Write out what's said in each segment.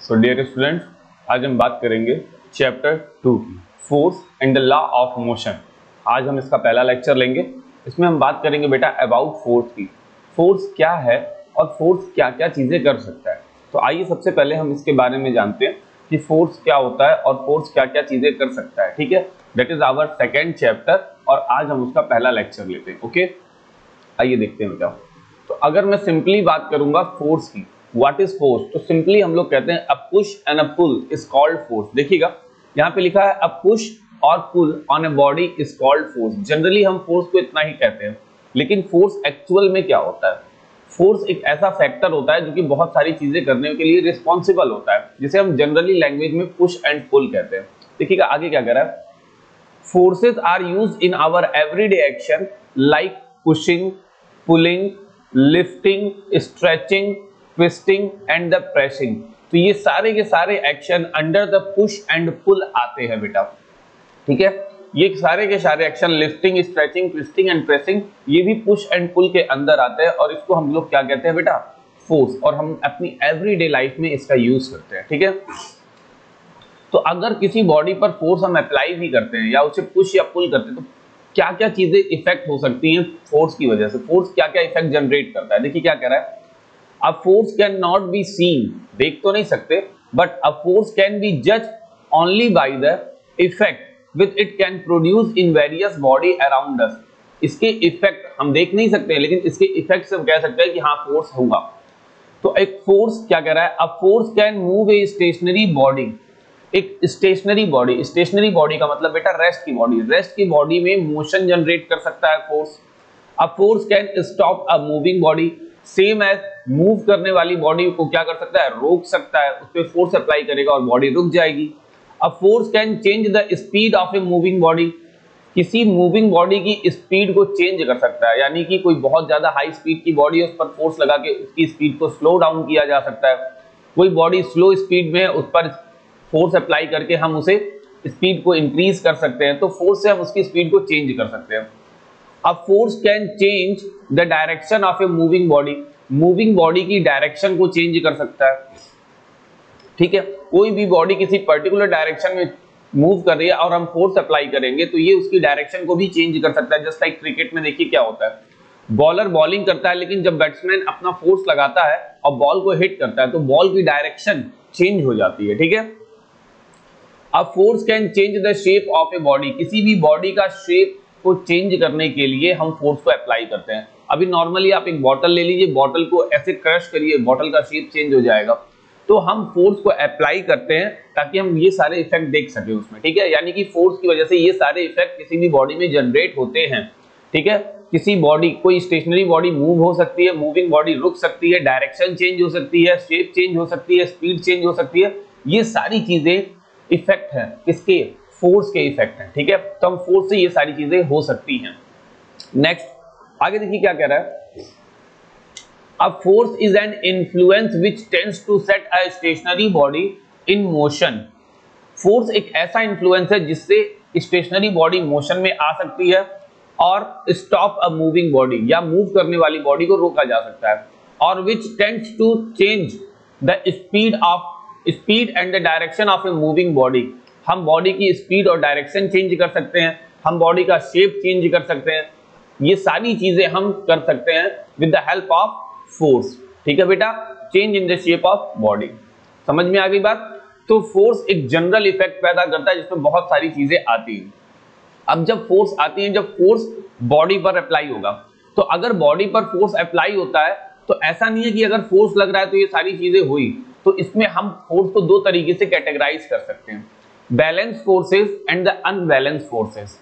So dear students, आज हम बात करेंगे चैप्टर 2 की, force and the law of motion. आज हम इसका पहला लेक्चर लेंगे। इसमें हम बात करेंगे बेटा अबाउट फोर्स की, फोर्स क्या है और फोर्स क्या क्या चीजें कर सकता है। तो आइए सबसे पहले हम इसके बारे में जानते हैं कि फोर्स क्या होता है और फोर्स क्या क्या चीजें कर सकता है। ठीक है, that is our second chapter और आज हम उसका पहला लेक्चर लेते हैं। ओके, आइए देखते हैं बेटा। तो अगर मैं सिंपली बात करूंगा फोर्स की, व्हाट इज फोर्स, तो सिंपली हम लोग कहते हैं a push and a pull is called force. देखिएगा यहाँ पे लिखा है अ पुश और pull on a body is called force. Generally हम फोर्स को इतना ही कहते हैं, लेकिन फोर्स एक्चुअल में क्या होता है? फोर्स एक ऐसा फैक्टर होता है जो कि बहुत सारी चीजें करने के लिए रिस्पॉन्सिबल होता है, जिसे हम जनरली लैंग्वेज में पुश एंड पुल कहते हैं। देखिएगा आगे क्या कह रहा है, forces are used in our everyday action like pushing, pulling, lifting, stretching, twisting and the pressing. तो ये सारे के सारे action under the push and pull आते हैं बेटा। ठीक है, ये सारे के सारे action lifting, stretching, twisting and pressing, ये भी पुश एंड पुल के अंदर आते हैं और इसको हम लोग क्या कहते हैं बेटा? फोर्स। और हम अपनी एवरीडे लाइफ में इसका यूज करते हैं। ठीक है, तो अगर किसी बॉडी पर फोर्स हम अप्लाई भी करते हैं या उसे पुश या पुल करते हैं, तो क्या क्या चीजें इफेक्ट हो सकती हैं फोर्स की वजह से? फोर्स क्या क्या इफेक्ट जनरेट करता है? देखिए क्या कह रहा है, a force can not be seen, देख तो नहीं सकते, but a force can be जज only by the effect which it can produce in various body around us. इसके इफेक्ट हम देख नहीं सकते हैं, लेकिन इसके इफेक्ट से हम कह सकते हैं कि हाँ फोर्स होगा। तो एक फोर्स क्या कह रहा है, a force can move a stationary body. एक स्टेशनरी बॉडी का मतलब बेटा रेस्ट की बॉडी, रेस्ट की बॉडी में मोशन जनरेट कर सकता है force. A force can stop a moving body, same as move करने वाली बॉडी को क्या कर सकता है? रोक सकता है, उस पर फोर्स अप्लाई करेगा और बॉडी रुक जाएगी। अ force can change the speed of a moving body, किसी मूविंग बॉडी की स्पीड को चेंज कर सकता है, यानी कि कोई बहुत ज्यादा हाई स्पीड की बॉडी है, उस पर फोर्स लगा के उसकी स्पीड को स्लो डाउन किया जा सकता है। कोई बॉडी स्लो स्पीड में है, उस पर फोर्स अप्लाई करके हम उसे स्पीड को इंक्रीज कर सकते हैं। तो फोर्स से हम उसकी स्पीड को चेंज कर सकते हैं। अब force can change the direction of a moving body, moving body की डायरेक्शन को चेंज कर सकता है। ठीक है, कोई भी बॉडी किसी पर्टिकुलर डायरेक्शन में मूव कर रही है और हम फोर्स अप्लाई करेंगे तो ये उसकी डायरेक्शन को भी चेंज कर सकता है। जस्ट लाइक क्रिकेट में देखिए क्या होता है, बॉलर बॉलिंग करता है, लेकिन जब बैट्समैन अपना फोर्स लगाता है और बॉल को हिट करता है तो बॉल की डायरेक्शन चेंज हो जाती है। ठीक है, अब force can change the shape of a body, किसी भी बॉडी का शेप को चेंज करने के लिए हम फोर्स को अप्लाई करते हैं। अभी नॉर्मली आप एक बॉटल ले लीजिए, बॉटल को ऐसे क्रश करिए, बॉटल का शेप चेंज हो जाएगा। तो हम फोर्स को अप्लाई करते हैं ताकि हम ये सारे इफेक्ट देख सके उसमें। ठीक है, यानी कि फोर्स की वजह से ये सारे इफेक्ट किसी भी बॉडी में जनरेट होते हैं। ठीक है, किसी बॉडी, कोई स्टेशनरी बॉडी मूव हो सकती है, मूविंग बॉडी रुक सकती है, डायरेक्शन चेंज हो सकती है, शेप चेंज हो सकती है, स्पीड चेंज हो सकती है। ये सारी चीजें इफेक्ट है किसके? फोर्स के इफेक्ट है। ठीक है, तो हम फोर्स से ये सारी चीजें हो सकती हैं। नेक्स्ट आगे देखिए क्या कह रहा है, अब force is an influence which tends to set a stationary body in motion. Force एक ऐसा इन्फ्लुएंस है जिससे स्टेशनरी बॉडी मोशन में आ सकती है और स्टॉप अ मूविंग बॉडी, या मूव करने वाली बॉडी को रोका जा सकता है। और which tends to change the speed and the direction of a moving body, हम बॉडी की स्पीड और डायरेक्शन चेंज कर सकते हैं, हम बॉडी का शेप चेंज कर सकते हैं। ये सारी चीजें हम कर सकते हैं with the help of force. ठीक है बेटा, change in the shape of body. समझ में आ गई बात? तो फोर्स एक जनरल इफेक्ट पैदा करता है जिसमें बहुत सारी चीजें आती हैं। अब जब फोर्स आती है, जब फोर्स बॉडी पर अप्लाई होगा, तो अगर बॉडी पर फोर्स अप्लाई होता है तो ऐसा नहीं है कि अगर फोर्स लग रहा है तो ये सारी चीजें हुई। तो इसमें हम फोर्स को दो तरीके से कैटेगराइज कर सकते हैं, balance forces and the unbalance forces.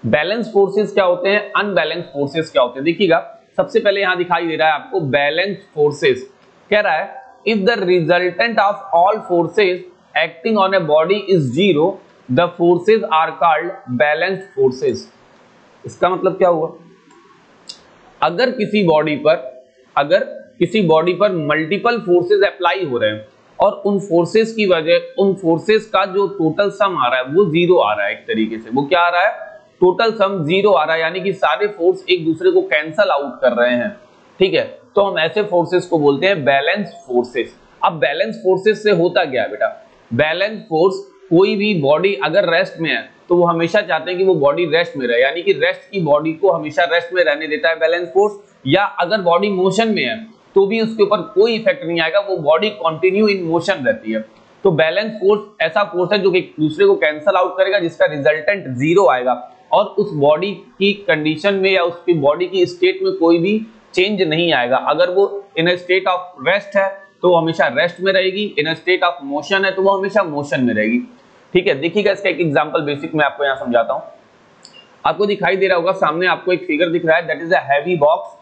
Balance forces क्या होते हैं, अनबैलेंस फोर्सेस क्या होते हैं? देखिएगा सबसे पहले यहां दिखाई दे रहा है आपको बैलेंस फोर्सेस। कह रहा है if the resultant of all forces acting on a body is zero the forces are called balanced forces. इसका मतलब क्या हुआ, अगर किसी बॉडी पर मल्टीपल फोर्सेस अप्लाई हो रहे हैं और उन फोर्सेस की वजह, उन फोर्सेस का जो टोटल सम आ रहा है वो जीरो आ रहा है। एक तरीके से वो क्या आ रहा है, टोटल सम जीरो आ रहा है, यानी कि सारे फोर्स एक दूसरे को कैंसल आउट कर रहे हैं। ठीक है, तो हम ऐसे फोर्सेस को बोलते हैं बैलेंस फोर्सेस। अब बैलेंस फोर्सेस से होता क्या है बेटा, बैलेंस फोर्स, कोई भी बॉडी अगर रेस्ट में है तो वो हमेशा चाहते हैं कि वो बॉडी रेस्ट में रहे, यानी कि रेस्ट की बॉडी को हमेशा रेस्ट में रहने देता है बैलेंस फोर्स। या अगर बॉडी मोशन में है तो भी उसके ऊपर कोई इफेक्ट नहीं आएगा, वो बॉडी कंटिन्यू इन मोशन रहती है। तो बैलेंस फोर्स ऐसा फोर्स है जो कि एक दूसरे को कैंसल आउट करेगा, जिसका रिजल्टेंट जीरो आएगा और उस बॉडी की कंडीशन में या उसकी बॉडी की स्टेट में कोई भी चेंज नहीं आएगा। अगर वो इन अ स्टेट ऑफ रेस्ट है तो वो हमेशा रेस्ट में रहेगी, इन अ स्टेट ऑफ मोशन है तो वो हमेशा मोशन में रहेगी। ठीक है, देखिएगा इसका एक एग्जांपल बेसिक में आपको यहाँ समझाता हूँ। आपको दिखाई दे रहा होगा सामने आपको एक फिगर दिख रहा है, that is a heavy box.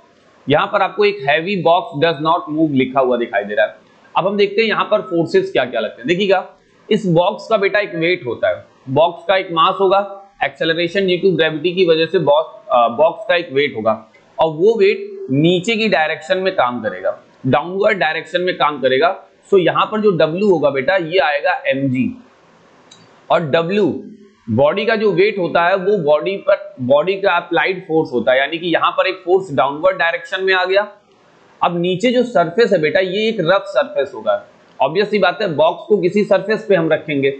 यहाँ पर आपको एक heavy box does not move लिखा हुआ दिखाई दे रहा है। अब हम देखते हैं यहाँ पर फोर्सेस क्या क्या लगते हैं। देखिएगा, इस बॉक्स का बेटा एक वेट होता है, बॉक्स का एक मास होगा, एक्सेलरेशन ड्यू टू ग्रेविटी की वजह से बॉक्स का एक वेट होगा और वो वेट नीचे की डायरेक्शन में काम करेगा, डाउनवर्ड डायरेक्शन में काम करेगा। सो यहाँ पर जो W होगा बेटा ये आएगा mg, और W बॉडी का जो वेट होता है वो बॉडी का अप्लाइड फोर्स होता है, यानी कि यहाँ पर एक फोर्स डाउनवर्ड डायरेक्शन में आ गया। अब नीचे जो सरफेस है बेटा ये एक रफ सरफेस होगा, ऑब्वियस सी बात है, बॉक्स को किसी सरफेस पे हम रखेंगे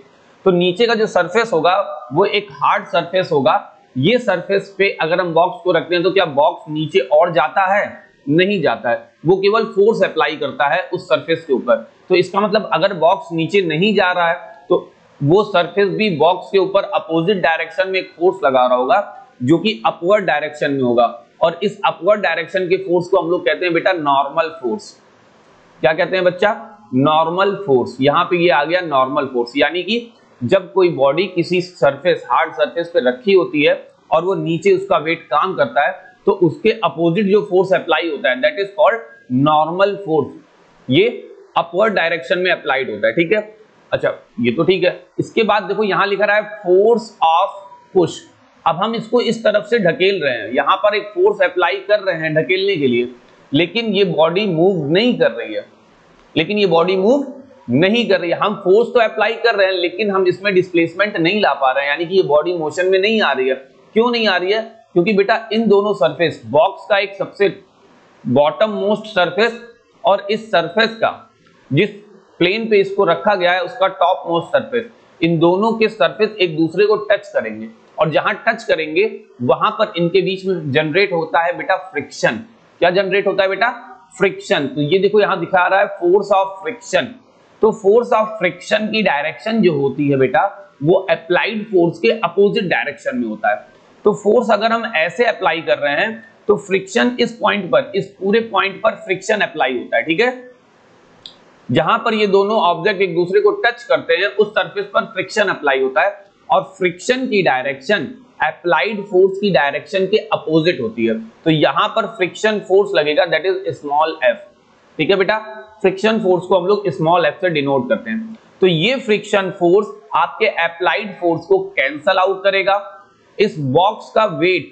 तो नीचे का जो सरफेस होगा वो एक हार्ड सरफेस होगा। ये सरफेस पे अगर हम बॉक्स को रखते हैं तो क्या बॉक्स नीचे और जाता है? नहीं जाता है, वो केवल फोर्स अप्लाई करता है उस सरफेस के ऊपर। तो इसका मतलब अगर बॉक्स नीचे नहीं जा रहा है तो वो सरफेस भी बॉक्स के ऊपर अपोजिट डायरेक्शन में एक फोर्स लगा रहा होगा जो कि अपवर्ड डायरेक्शन में होगा, और इस अपवर्ड डायरेक्शन के फोर्स को हम लोग कहते हैं बेटा नॉर्मल फोर्स। क्या कहते हैं बच्चा? Normal force. यहाँ पे ये आ गया नॉर्मल फोर्स, यानी कि जब कोई बॉडी किसी सरफेस, हार्ड सरफेस पे रखी होती है और वो नीचे उसका वेट काम करता है तो उसके अपोजिट जो फोर्स अप्लाई होता है that is called normal force. ये अपवर्ड डायरेक्शन में अप्लाइड होता है। ठीक है, अच्छा ये तो ठीक है। इसके बाद देखो यहाँ लिखा रहा है फोर्स ऑफ पुश। अब हम इसको इस तरफ से ढकेल रहे हैं, यहाँ पर एक फोर्स अप्लाई कर रहे हैं ढकेलने के लिए, लेकिन ये बॉडी मूव नहीं कर रही है, हम फोर्स तो अप्लाई कर रहे हैं लेकिन हम इसमें डिस्प्लेसमेंट नहीं ला पा रहे हैं, यानी कि ये बॉडी मोशन में नहीं आ रही है। क्यों नहीं आ रही है? क्योंकि बेटा इन दोनों सरफेस, बॉक्स का एक सबसे बॉटम मोस्ट सरफेस और इस सरफेस का जिस प्लेन पे इसको रखा गया है उसका टॉप मोस्ट सरफेस, इन दोनों के सरफेस एक दूसरे को टच करेंगे और जहां टच करेंगे वहां पर इनके बीच में जनरेट होता है बेटा फ्रिक्शन। क्या जनरेट होता है बेटा? फ्रिक्शन। तो ये देखो यहां दिखा रहा है फोर्स ऑफ फ्रिक्शन। तो फोर्स ऑफ फ्रिक्शन की डायरेक्शन जो होती है बेटा वो अप्लाइड फोर्स के अपोजिट डायरेक्शन में होता है। तो फोर्स अगर हम ऐसे अप्लाई कर रहे हैं तो फ्रिक्शन इस पॉइंट पर, इस पूरे पॉइंट पर फ्रिक्शन अप्लाई होता है। ठीक है, जहां पर ये दोनों ऑब्जेक्ट एक दूसरे को टच करते हैं उस सरफेस पर फ्रिक्शन अप्लाई होता है, और फ्रिक्शन की डायरेक्शन अप्लाइड फोर्स की डायरेक्शन के अपोजिट होती है। तो यहां पर फ्रिक्शन फोर्स लगेगा दैट इज स्मॉल एफ। ठीक है बेटा, फ्रिक्शन फोर्स को हम लोग स्मॉल एफ से डिनोट करते हैं। तो ये फ्रिक्शन फोर्स आपके अप्लाइड फोर्स को कैंसल आउट करेगा। इस बॉक्स का वेट,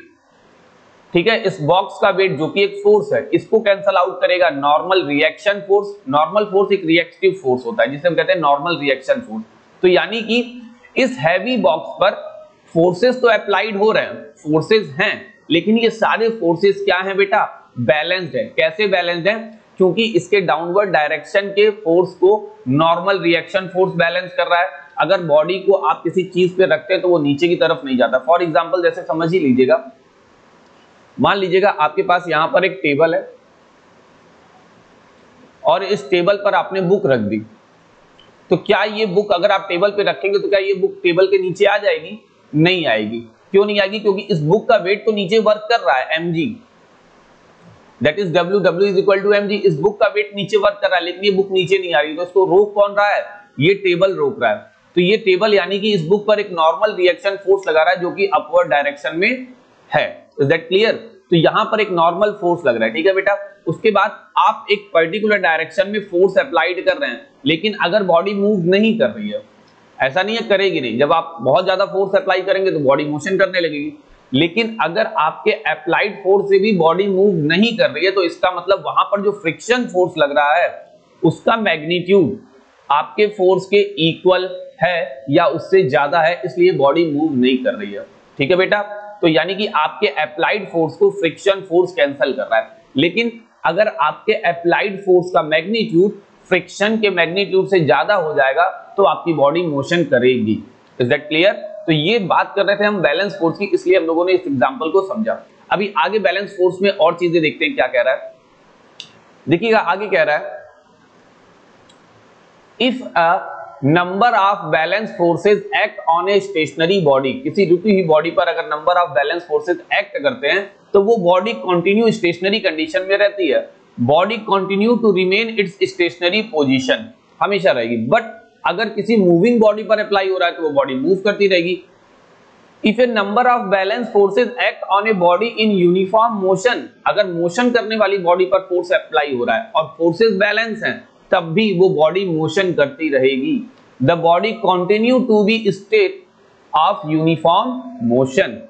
ठीक है, इस बॉक्स का वेट जो कि एक फोर्स है इसको कैंसल आउट करेगा normal reaction force. Normal force एक रिएक्टिव फोर्स होता है जिसे हम कहते हैं नॉर्मल रिएक्शन फोर्स। तो यानी कि इस हैवी बॉक्स पर फोर्सेस तो अप्लाइड हो रहे हैं, फोर्सेस हैं, लेकिन ये सारे फोर्सेस क्या हैं बेटा? बैलेंस्ड है। कैसे बैलेंस्ड है? क्योंकि इसके डाउनवर्ड डायरेक्शन के फोर्स को नॉर्मल रिएक्शन फोर्स बैलेंस कर रहा है। अगर बॉडी को आप किसी चीज पे रखते हैं तो वो नीचे की तरफ नहीं जाता। फॉर एग्जांपल जैसे समझ ही लीजिएगा, मान लीजिएगा आपके पास यहां पर एक टेबल है और इस टेबल पर आपने बुक रख दी, तो क्या ये बुक अगर आप टेबल पे रखेंगे तो क्या ये बुक टेबल के नीचे आ जाएगी? नहीं आएगी। क्यों नहीं आएगी? क्योंकि इस बुक का वेट तो नीचे वर्क कर रहा है mg, that is W is equal to mg। इस बुक का वेट नीचे वर्क कर रहा है लेकिन ये बुक नीचे नहीं आ रही, तो इसको रोक कौन रहा है? ये टेबल रोक रहा है। तो ये टेबल यानी कि इस बुक पर एक नॉर्मल रिएक्शन फोर्स लगा रहा है जो कि अपवर्ड डायरेक्शन में है। Is that clear? तो यहां पर एक नॉर्मल फोर्स लग रहा है। ठीक है बेटा, उसके बाद आप एक पर्टिकुलर डायरेक्शन में फोर्स अप्लाइड कर रहे हैं, लेकिन अगर बॉडी मूव नहीं कर रही है, ऐसा नहीं है करेगी नहीं, जब आप बहुत ज्यादा फोर्स अप्लाई करेंगे तो बॉडी मोशन करने लगेगी, लेकिन अगर आपके अप्लाइड फोर्स से भी बॉडी मूव नहीं कर रही है तो इसका मतलब वहां पर जो फ्रिक्शन फोर्स लग रहा है उसका मैग्नीट्यूड आपके फोर्स के इक्वल है या उससे ज्यादा है, इसलिए बॉडी मूव नहीं कर रही है। ठीक है बेटा, तो यानी कि आपके अप्लाइड फोर्स को फ्रिक्शन फोर्स कैंसल कर रहा है, लेकिन अगर आपके अप्लाइड फोर्स का मैग्नीट्यूड फ्रिक्शन के मैग्नीट्यूड से ज्यादा हो जाएगा तो आपकी बॉडी मोशन करेगी। Is that clear? तो ये बात कर रहे थे हम बैलेंस फोर्स की, इसलिए हम लोगों ने इस एग्जांपल को समझा। अभी आगे बैलेंस फोर्स में और चीजें देखते हैं क्या कह रहा है। देखिएगा आगे कह रहा है, if a number of balance forces act on A stationary body, किसी रुकी हुई बॉडी पर अगर number of balance forces act करते हैं तो वो बॉडी कंटिन्यू स्टेशनरी कंडीशन में रहती है। Body continue to remain its stationary position, हमेशा रहेगी। बट अगर किसी मूविंग बॉडी पर अप्लाई हो रहा है तो वो बॉडी मूव करती रहेगी। If A number of balance forces act on a body in uniform motion, अगर मोशन करने वाली बॉडी पर फोर्स अप्लाई हो रहा है और फोर्सेज बैलेंस हैं, तब भी वो बॉडी मोशन करती रहेगी। The body continue to be state of uniform motion.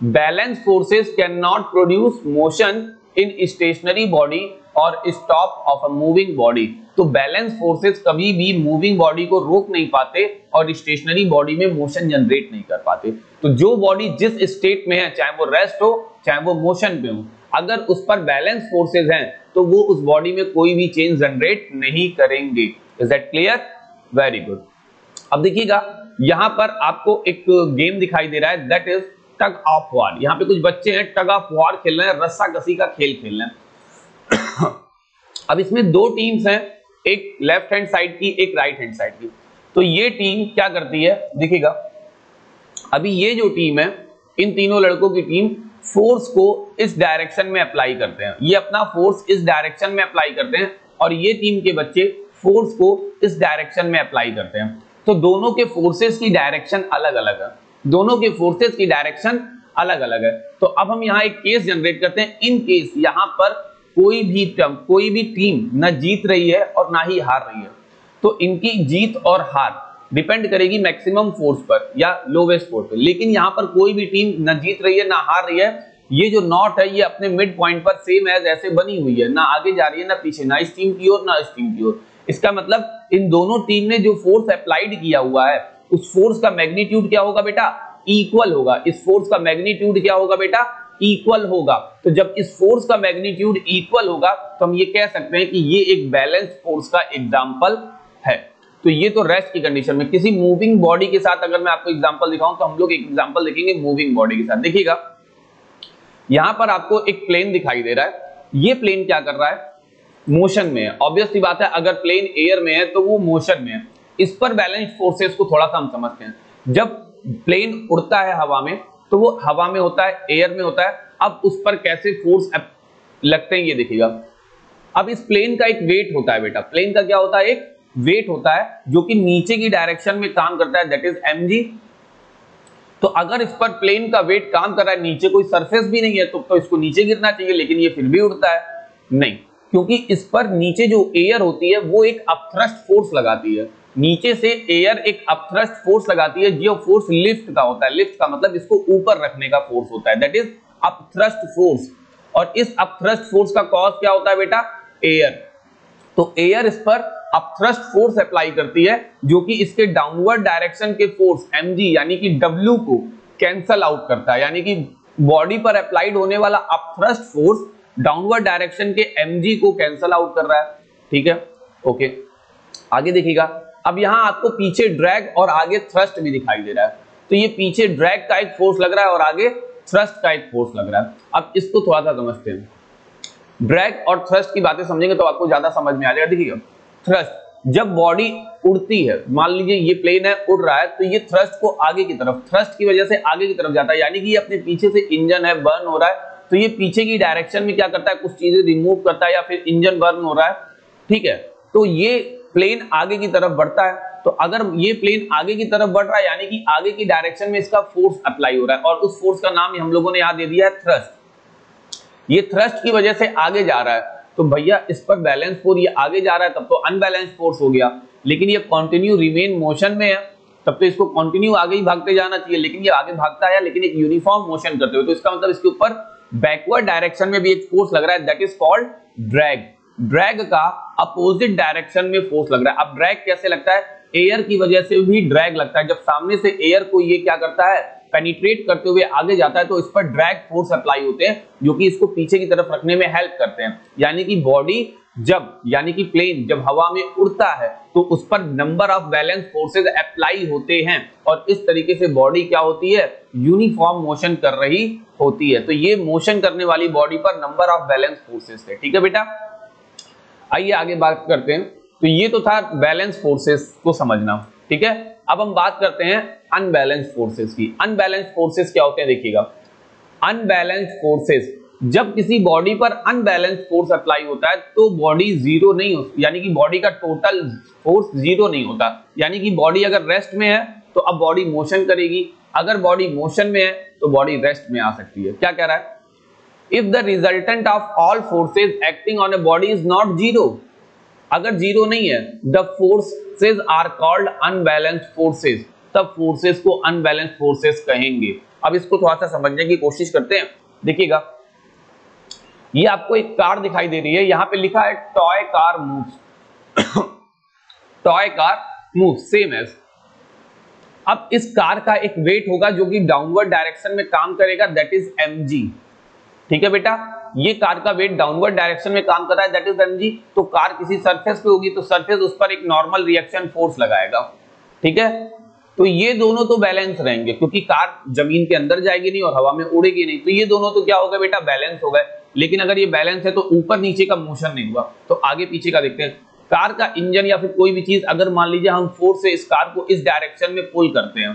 Balance forces can not produce motion in stationary body और stop of a moving body. तो बैलेंस फोर्सेस कभी भी मूविंग बॉडी को रोक नहीं पाते और स्टेशनरी बॉडी में मोशन जनरेट नहीं कर पाते। तो जो बॉडी जिस स्टेट में है, चाहे वो रेस्ट हो चाहे वो मोशन पे हो, अगर उस पर बैलेंस फोर्सेस हैं तो वो उस बॉडी में कोई भी चेंज जनरेट नहीं करेंगे। Is that clear? Very good. अब देखिएगा यहां पर आपको एक गेम दिखाई दे रहा है, that is tug of war. यहाँ पे कुछ बच्चे हैं टग ऑफ वार खेल रहे हैं, रस्सा कसी का खेल खेल रहे हैं। अब इसमें दो टीम्स हैं, एक लेफ्ट हैंड साइड की एक राइट हैंड साइड की। तो ये टीम क्या करती है, देखिएगा अभी ये जो टीम है, इन तीनों लड़कों की टीम फोर्स को इस डायरेक्शन में अप्लाई करते हैं, ये अपना फोर्स इस डायरेक्शन में अप्लाई करते हैं और ये टीम के बच्चे फोर्स को इस डायरेक्शन में अप्लाई करते हैं। तो दोनों के फोर्सेस की डायरेक्शन अलग अलग है, दोनों के फोर्सेस की डायरेक्शन अलग अलग है। तो अब हम यहाँ एक केस जनरेट करते हैं। इन केस यहाँ पर कोई भी टीम न जीत रही है और ना ही हार रही है, तो इनकी जीत और हार डिपेंड करेगी मैक्सिमम फोर्स पर या लोवेस्ट फोर्स पर। लेकिन यहाँ पर कोई भी टीम न जीत रही है ना हार रही है। ये जो नॉट है ये अपने मिड पॉइंट पर सेम एज ऐसे बनी हुई है, ना आगे जा रही है ना पीछे, ना इस टीम की ओर ना इस टीम की ओर। इसका मतलब इन दोनों टीम ने जो फोर्स अप्लाइड किया हुआ है उस फोर्स का मैग्नीट्यूड क्या होगा बेटा, इक्वल होगा। इस फोर्स का मैग्नीट्यूड क्या होगा बेटा, इक्वल होगा। तो जब इस फोर्स का मैग्नीट्यूड इक्वल होगा तो हम ये कह सकते हैं कि ये एक बैलेंस फोर्स का एग्जांपल है। तो ये तो रेस्ट की कंडीशन में। किसी मूविंग बॉडी के साथ अगर मैं आपको एग्जांपल दिखाऊं तो हम लोग एक एग्जांपल देखेंगे मूविंग बॉडी के साथ। देखिएगा यहां पर आपको एक प्लेन दिखाई दे रहा है। ये प्लेन क्या कर रहा है, मोशन में है। ऑब्वियस सी बात है, अगर प्लेन एयर में है तो वो मोशन में है। इस पर बैलेंस फोर्सेस को थोड़ा सा हम समझते हैं। जब प्लेन उड़ता है हवा में तो वो हवा में होता है, एयर में होता है। अब उस पर कैसे फोर्स लगते हैं ये देखिएगा। अब इस प्लेन का एक वेट होता है बेटा, प्लेन का क्या होता है, एक वेट होता है जो कि नीचे की डायरेक्शन में काम करता है, दैट इज mg। तो अगर इस पर प्लेन का वेट काम कर रहा है, नीचे कोई सरफेस भी नहीं है तो इसको नीचे गिरना चाहिए, लेकिन ये फिर भी उड़ता है नहीं, क्योंकि इस पर नीचे जो एयर होती है वो एक अपथ्रस्ट फोर्स लगाती है। नीचे से एयर एक अपथ्रस्ट फोर्स लगाती है, जो फोर्स लिफ्ट का होता है। लिफ्ट का मतलब इसको ऊपर रखने का फोर्स होता है, दैट इज अपथ्रस्ट फोर्स। और इस अपथ्रस्ट फोर्स का कॉज क्या होता है बेटा, एयर। तो एयर इस पर अपथ्रस्ट फोर्स अप्लाई करती है जो कि इसके डाउनवर्ड डायरेक्शन के फोर्स mg यानी कि w को कैंसल आउट करता है। यानी कि बॉडी पर अप्लाइड होने वाला अपथ्रस्ट फोर्स डाउनवर्ड डायरेक्शन के mg को कैंसल आउट कर रहा है। ठीक है, ओके। आगे देखिएगा, अब यहां आपको पीछे ड्रैग और आगे थ्रस्ट भी दिखाई दे रहा है। तो ये पीछे ड्रैग का एक फोर्स लग रहा है और आगे थ्रस्ट का एक फोर्स लग रहा है। अब इसको थोड़ा सा समझते हैं। ड्रैग और थ्रस्ट की बातें समझेंगे तो आपको ज्यादा समझ में आ जाएगा। देखिएगा थ्रस्ट, जब बॉडी उड़ती है, मान लीजिए ये प्लेन है उड़ रहा है, तो ये थ्रस्ट को आगे की तरफ, थ्रस्ट की वजह से आगे की तरफ जाता है। यानी कि ये अपने पीछे से इंजन है बर्न हो रहा है, तो ये पीछे की डायरेक्शन में क्या करता है, कुछ चीजें रिमूव करता है या फिर इंजन बर्न हो रहा है। ठीक है, तो ये प्लेन आगे की तरफ बढ़ता है। तो अगर ये प्लेन आगे की तरफ बढ़ रहा है यानी कि आगे की डायरेक्शन में इसका फोर्स अप्लाई हो रहा है, और उस फोर्स का नाम हम लोगों ने यहाँ दे दिया है थ्रस्ट। ये थ्रस्ट की वजह से आगे जा रहा है, तो भैया इस पर बैलेंस फोर्स, ये आगे जा रहा है तब तो अनबैलेंस फोर्स हो गया। लेकिन ये कंटिन्यू रिमेन मोशन में है, तब तो इसको कंटिन्यू आगे ही भागते जाना चाहिए। लेकिन ये आगे भागता है लेकिन एक यूनिफॉर्म मोशन करते हुए, तो इसका मतलब इसके ऊपर बैकवर्ड डायरेक्शन में भी एक फोर्स लग रहा है, that is called drag. Drag का अपोजिट डायरेक्शन में फोर्स लग रहा है। अब ड्रैग कैसे लगता है, एयर की वजह से भी ड्रैग लगता है। जब सामने से एयर को ये क्या करता है, पेनिट्रेट करते हुए आगे जाता है, तो इस पर ड्रैग फोर्स अप्लाई होते हैं जो कि इसको पीछे की तरफ रखने में हेल्प करते हैं। यानी कि बॉडी जब यानी कि प्लेन जब हवा में उड़ता है तो उस पर number of balance forces apply होते हैं और इस तरीके से बॉडी क्या होती है, यूनिफॉर्म मोशन कर रही होती है। तो ये मोशन करने वाली बॉडी पर नंबर ऑफ बैलेंस फोर्सेज थे। ठीक है बेटा, आइए आगे बात करते हैं। तो ये तो था बैलेंस फोर्सेस को समझना। ठीक है, अब हम बात करते हैं अनबैलेंस फोर्सेस की। अनबैलेंस फोर्सेस क्या होते हैं देखिएगा। अनबैलेंस फोर्सेस, जब किसी बॉडी पर अनबैलेंस फोर्स अप्लाई होता है तो बॉडी जीरो नहीं होती, यानी कि बॉडी का टोटल फोर्स जीरो नहीं होता। यानी कि बॉडी अगर रेस्ट में है तो अब बॉडी मोशन करेगी, अगर बॉडी मोशन में है तो बॉडी रेस्ट में आ सकती है। क्या कह रहा है, if the resultant of all forces acting on a body is not zero, अगर जीरो नहीं है, the forces are called unbalanced forces, तब फोर्सेज को अनबैलेंस्ड फोर्सेज कहेंगे। अब इसको थोड़ा सा समझने की कोशिश करते हैं। देखिएगा, ये आपको एक कार दिखाई दे रही है, यहां पे लिखा है toy car moves. Toy car move same as. अब इस कार का एक वेट होगा जो कि डाउनवर्ड डायरेक्शन में काम करेगा, दैट इज mg। ठीक है बेटा, ये कार का वेट डाउनवर्ड डायरेक्शन में काम कर रहा है, दैट इज mg। तो कार किसी सरफेस पे होगी तो सरफेस उस पर एक नॉर्मल रिएक्शन फोर्स लगाएगा। ठीक है, तो ये दोनों तो बैलेंस रहेंगे क्योंकि कार जमीन के अंदर जाएगी नहीं और हवा में उड़ेगी नहीं, तो ये दोनों तो क्या हो गए बेटा, बैलेंस हो गए। लेकिन अगर ये बैलेंस है तो ऊपर नीचे का मोशन नहीं हुआ। तो आगे पीछे का देखते हैं। कार का इंजन या फिर कोई भी चीज, अगर मान लीजिए हम फोर्स से इस कार को इस डायरेक्शन में पुल करते हैं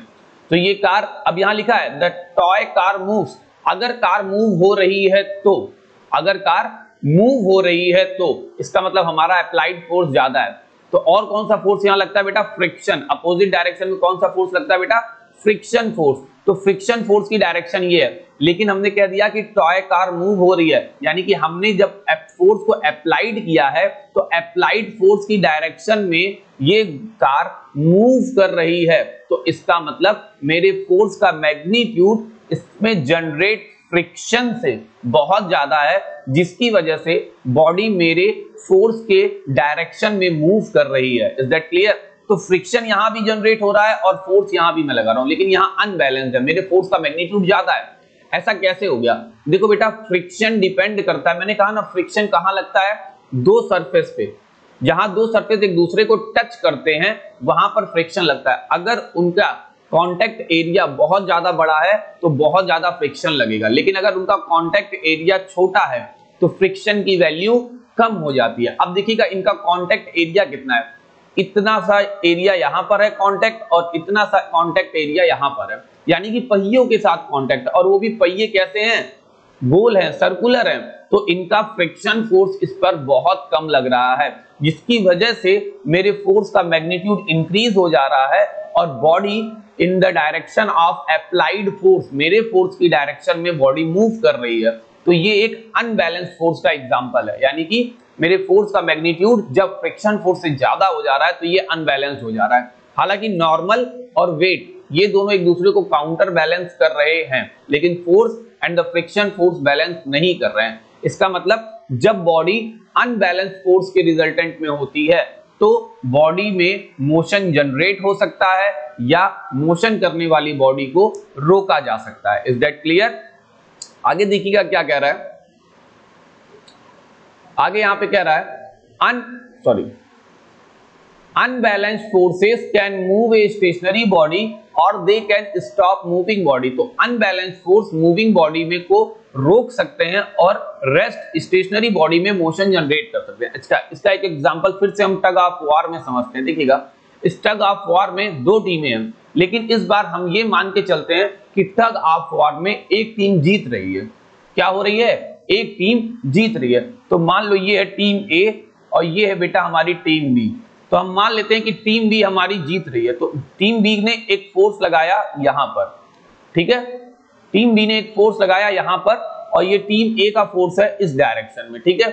तो ये कार, अब यहां लिखा है द टॉय कार मूव्स, अगर कार मूव हो रही है तो, अगर कार मूव हो रही है तो इसका मतलब हमारा अप्लाइड फोर्स ज्यादा है। तो और कौन सा फोर्स यहां लगता है बेटा, फ्रिक्शन। अपोजिट डायरेक्शन में कौन सा फोर्स लगता है बेटा, फ्रिक्शन फोर्स। तो फ्रिक्शन फोर्स की डायरेक्शन ये है, लेकिन हमने कह दिया कि टॉय कार मूव हो रही है, यानी कि हमने जब फोर्स को अप्लाइड किया है तो अप्लाइड फोर्स की डायरेक्शन में ये कार मूव कर रही है। तो इसका मतलब मेरे फोर्स का मैग्नीट्यूड इसमें जनरेट फ्रिक्शन से बहुत ज्यादा है, जिसकी वजह से बॉडी मेरे फोर्स के डायरेक्शन में मूव कर रही है। Is that clear? तो फ्रिक्शन यहां भी जनरेट हो रहा है और फोर्स यहां भी मैं लगा रहा हूं, लेकिन यहां अनबैलेंस्ड है, मेरे फोर्स का मैग्नीट्यूड ज्यादा है। ऐसा कैसे हो गया? देखो बेटा, फ्रिक्शन डिपेंड करता है, मैंने कहा ना फ्रिक्शन कहां लगता है, दो सरफेस पे। जहां दो सरफेस एक दूसरे को टच करते हैं वहां पर फ्रिक्शन लगता है। अगर उनका कॉन्टैक्ट एरिया बहुत ज्यादा बड़ा है तो बहुत ज्यादा फ्रिक्शन लगेगा, लेकिन अगर उनका कॉन्टैक्ट एरिया छोटा है तो फ्रिक्शन की वैल्यू कम हो जाती है। अब देखिएगा, इनका कॉन्टैक्ट एरिया कितना है, इतना सा एरिया यहां पर है कॉन्टैक्ट और इतना सा कॉन्टैक्ट एरिया यहां पर है, यानी कि पहियों के साथ कॉन्टैक्ट, और वो भी पहिए कैसे हैं, गोल हैं, सर्कुलर हैं। तो इनका फ्रिक्शन फोर्स इस पर बहुत कम लग रहा है, जिसकी वजह से मेरे फोर्स का मैग्नीट्यूड इंक्रीज हो जा रहा है और body in the direction of applied force, मेरे फोर्स की डायरेक्शन में बॉडी मूव कर रही है। तो ये एक अनबैलेंस फोर्स का एग्जांपल है, यानी कि मेरे फोर्स का मैग्नीट्यूड जब फ्रिक्शन फोर्स से ज्यादा हो जा रहा है तो ये अनबैलेंस हो जा रहा है। हालांकि नॉर्मल और वेट ये दोनों एक दूसरे को काउंटर बैलेंस कर रहे हैं, लेकिन force and the friction force balance नहीं कर रहे हैं। इसका मतलब जब बॉडी अनबैलेंस फोर्स के रिजल्टेंट में होती है तो बॉडी में मोशन जनरेट हो सकता है या मोशन करने वाली बॉडी को रोका जा सकता है। Is that clear? आगे देखिएगा क्या कह रहा है, आगे यहां पे कह रहा है unbalanced forces can move a stationary body or they can stop moving body। तो unbalanced force moving body में को रोक सकते हैं और रेस्ट स्टेशनरी बॉडी में मोशन जनरेट कर सकते हैं। इसका एक एग्जांपल फिर से हम टग ऑफ वार में समझते हैं। देखिएगा, इस टग ऑफ वार में दो टीमें हैं, लेकिन इस बार हम ये मान के चलते हैं कि टग ऑफ वार में एक टीम जीत रही है। क्या हो रही है? एक टीम जीत रही है। तो मान लो ये है टीम ए और ये है बेटा हमारी टीम बी। तो हम मान लेते हैं कि टीम बी हमारी जीत रही है। तो टीम बी ने एक फोर्स लगाया यहां पर, ठीक है, टीम बी ने एक फोर्स लगाया यहां पर और ये टीम ए का फोर्स है इस डायरेक्शन में, ठीक है।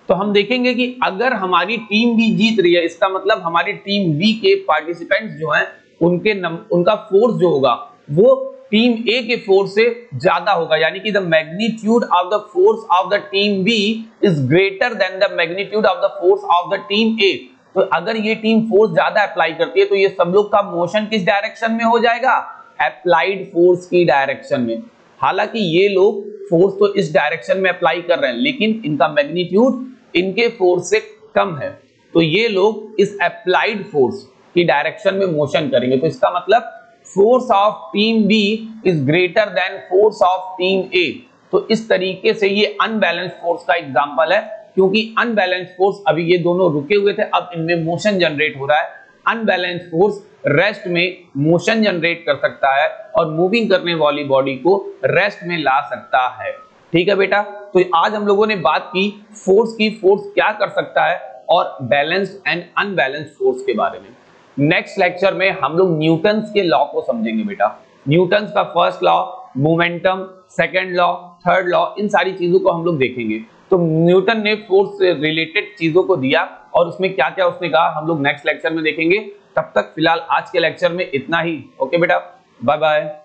तो हम देखेंगे कि अगर हमारी टीम बी जीत रही है, इसका मतलब हमारी टीम बी के पार्टिसिपेंट्स जो हैं उनका फोर्स जो होगा वो टीम ए के फोर्स से ज्यादा होगा, यानी कि the magnitude of the force of the team B is greater than the magnitude of the force of the team A. तो अगर ये टीम फोर्स ज्यादा अप्लाई करती है तो ये सब लोग का मोशन किस डायरेक्शन में हो जाएगा? अप्लाइड फोर्स की डायरेक्शन में। हालांकि ये लोग फोर्स तो इस डायरेक्शन में अप्लाई कर रहे हैं, लेकिन इनका मैग्नीट्यूड इनके फोर्स से कम है तो ये लोग इस अप्लाइड फोर्स की डायरेक्शन में मोशन करेंगे। तो इसका मतलब force of team B is greater than force of team A. तो इस तरीके से ये अनबैलेंस्ड फोर्स का एग्जांपल है, क्योंकि अनबैलेंस्ड फोर्स अभी ये दोनों रुके हुए थे, अब इनमें मोशन जनरेट हो रहा है। अनबैलेंस्ड फोर्स रेस्ट में मोशन जनरेट कर सकता है और मूविंग करने वाली बॉडी को रेस्ट में ला सकता है। ठीक है बेटा, तो आज हम लोगों ने बात की फोर्स की, फोर्स क्या कर सकता है और बैलेंस्ड एंड अनबैलेंस्ड फोर्स के बारे में। नेक्स्ट लेक्चर में हम लोग न्यूटन्स के लॉ को समझेंगे बेटा। न्यूटन्स का first law, momentum, second law, third law, इन सारी चीजों को हम लोग देखेंगे। तो न्यूटन ने फोर्स से रिलेटेड चीजों को दिया और उसमें क्या क्या उसने कहा हम लोग नेक्स्ट लेक्चर में देखेंगे। तब तक फिलहाल आज के लेक्चर में इतना ही। ओके बेटा, बाय बाय।